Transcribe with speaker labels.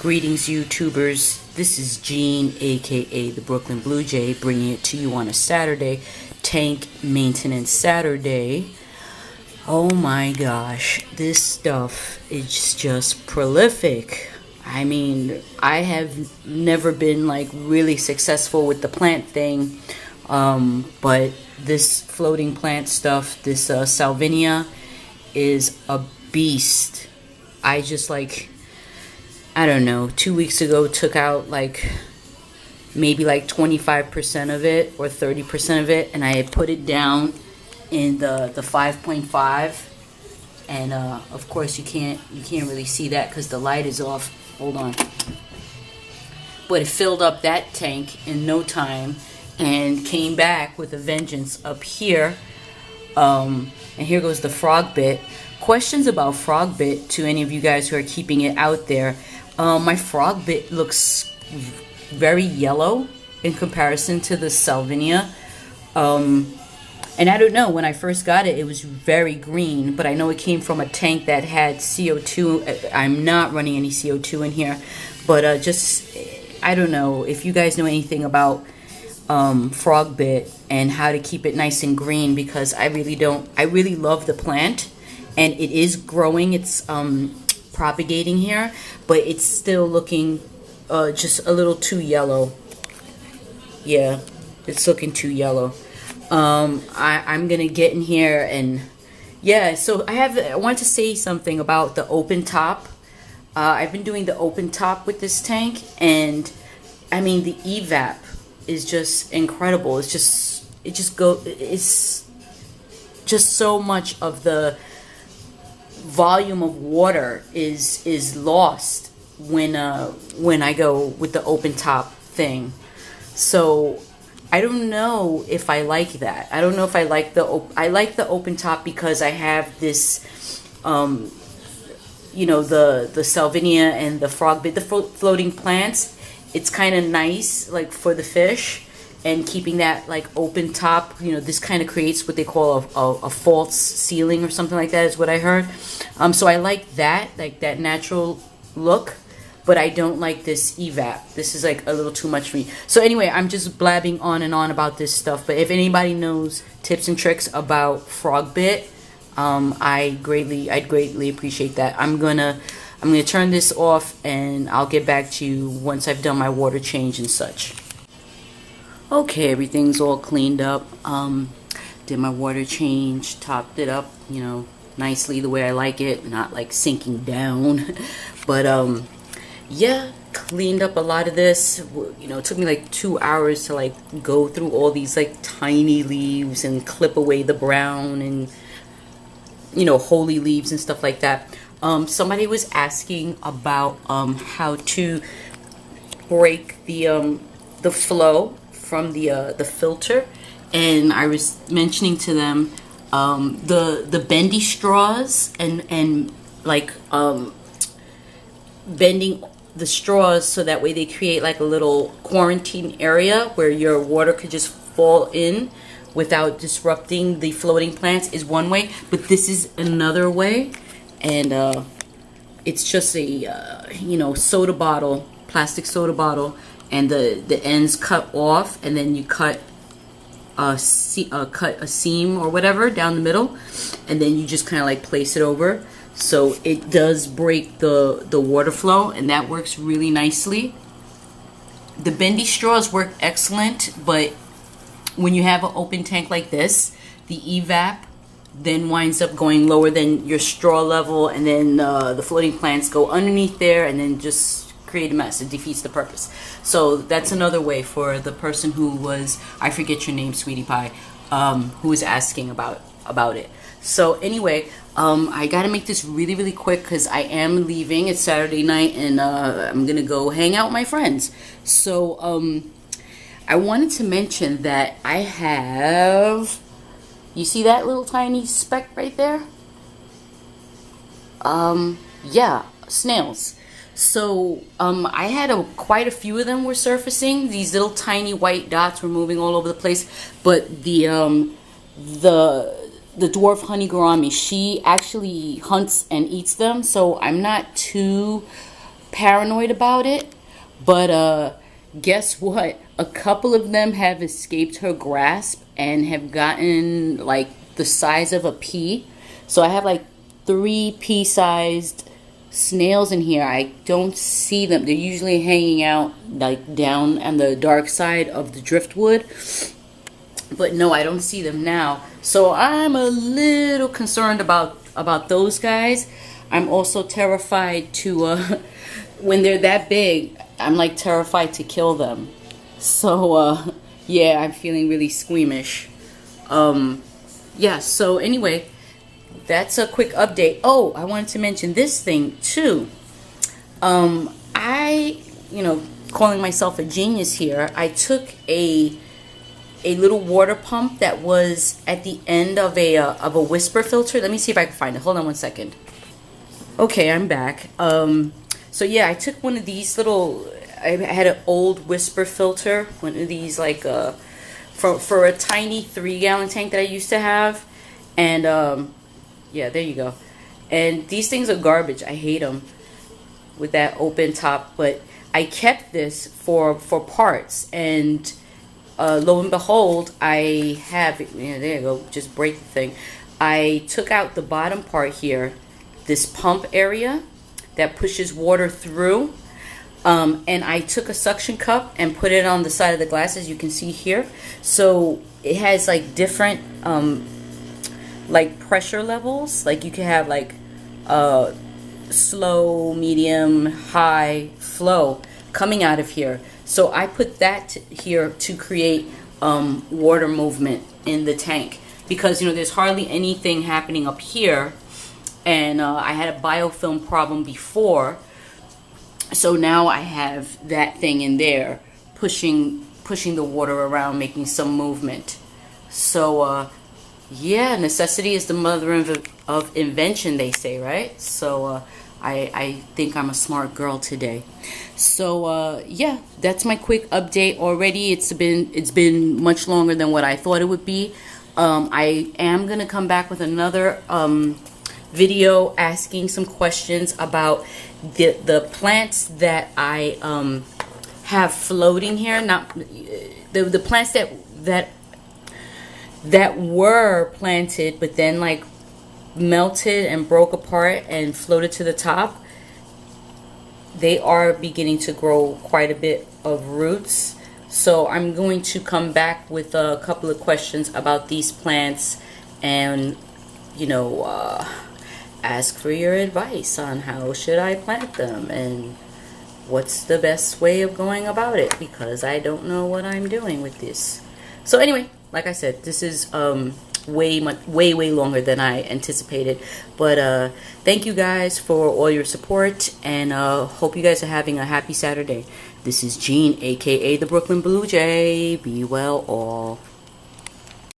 Speaker 1: Greetings, YouTubers. This is Gene, aka the Brooklyn Blue Jay, bringing it to you on a Saturday, Tank Maintenance Saturday. Oh my gosh, this stuff is just prolific. I mean, I have never been like really successful with the plant thing, but this floating plant stuff, this Salvinia, is a beast. I just I don't know, 2 weeks ago took out maybe 25% of it or 30% of it, and I had put it down in the 5.5, and of course you can't really see that because the light is off. Hold on. But it filled up that tank in no time and came back with a vengeance up here. And here goes the Frogbit. Questions about Frogbit to any of you guys who are keeping it out there. My Frogbit looks very yellow in comparison to the Salvinia. And I don't know, when I first got it, it was very green, but I know it came from a tank that had CO2. I'm not running any CO2 in here, but I don't know if you guys know anything about Frogbit and how to keep it nice and green, because I really don't. I really love the plant, and it is growing. It's propagating here, but it's still looking just a little too yellow. Yeah, it's looking too yellow. I'm gonna get in here and yeah, so I want to say something about the open top. I've been doing the open top with this tank, and I mean the evap is just incredible. It's just so much of the volume of water is lost when I go with the open top thing. So I don't know if I like that. I don't know if I like I like the open top because I have this you know, the Salvinia and the Frogbit, the floating plants. It's kind of nice for the fish, and keeping that open top, you know, this kind of creates what they call a false ceiling or something like that, is what I heard. So I like that natural look, but I don't like this evap. This is a little too much for me. So anyway, I'm just blabbing on and on about this stuff, but if anybody knows tips and tricks about Frogbit, I'd greatly appreciate that. I'm gonna turn this off, and I'll get back to you once I've done my water change and such. Okay, everything's all cleaned up. Did my water change, topped it up, you know, nicely the way I like it, not sinking down. But yeah, cleaned up a lot of this. You know, it took me 2 hours to go through all these tiny leaves and clip away the brown and, you know, holy leaves and stuff like that. Somebody was asking about how to break the flow from the filter, and I was mentioning to them the bendy straws and bending the straws so that way they create a little quarantine area where your water could just fall in without disrupting the floating plants, is one way, but this is another way. And it's just a you know, soda bottle, plastic soda bottle, and the ends cut off, and then you cut a seam or whatever down the middle, and then you just kind of place it over, so it does break the water flow, and that works really nicely. The bendy straws work excellent, but when you have an open tank like this, the evap then winds up going lower than your straw level, and then the floating plants go underneath there and then just create a mess. It defeats the purpose. So that's another way for the person who was, I forget your name, sweetie pie, who was asking about it. So anyway, I gotta make this really quick because I am leaving. It's Saturday night, and I'm gonna go hang out with my friends. So I wanted to mention that I have, you see that little tiny speck right there? Yeah, snails. So I had quite a few of them were surfacing. These little tiny white dots were moving all over the place, but the dwarf honey gourami, she actually hunts and eats them, so I'm not too paranoid about it, but guess what? A couple of them have escaped her grasp and have gotten like the size of a pea. So I have like 3 pea-sized snails in here. I don't see them. They're usually hanging out like down on the dark side of the driftwood. But no, I don't see them now. So I'm a little concerned about those guys. I'm also terrified to, when they're that big, I'm like terrified to kill them. So, yeah, I'm feeling really squeamish. Yeah, so anyway, that's a quick update. Oh, I wanted to mention this thing too. Calling myself a genius here, I took a little water pump that was at the end of a whisper filter. Let me see if I can find it. Hold on one second. Okay, I'm back. So yeah, I took one of these little. I had an old whisper filter, one of these like for a tiny 3-gallon tank that I used to have, and yeah, there you go. And these things are garbage. I hate them with that open top, but I kept this for parts, and lo and behold, I have, there you go, just break the thing. I took out the bottom part here, this pump area that pushes water through, and I took a suction cup and put it on the side of the glass, as you can see here. So it has like different like pressure levels. Like you can have like slow, medium, high flow coming out of here. So I put that here to create water movement in the tank, because there's hardly anything happening up here, and I had a biofilm problem before, so now I have that thing in there pushing the water around, making some movement. So yeah, necessity is the mother of invention, they say, right? So I think I'm a smart girl today. So yeah, that's my quick update already. It's been much longer than what I thought it would be. I am gonna come back with another video asking some questions about the plants that I have floating here. Not the plants that were planted but then like melted and broke apart and floated to the top. They are beginning to grow quite a bit of roots. So I'm going to come back with a couple of questions about these plants, and ask for your advice on how should I plant them and what's the best way of going about it, because I don't know what I'm doing with this. So anyway, like I said, this is way longer than I anticipated, but thank you guys for all your support, and hope you guys are having a happy Saturday. This is Jean, aka the Brooklyn Blue Jay. Be well all.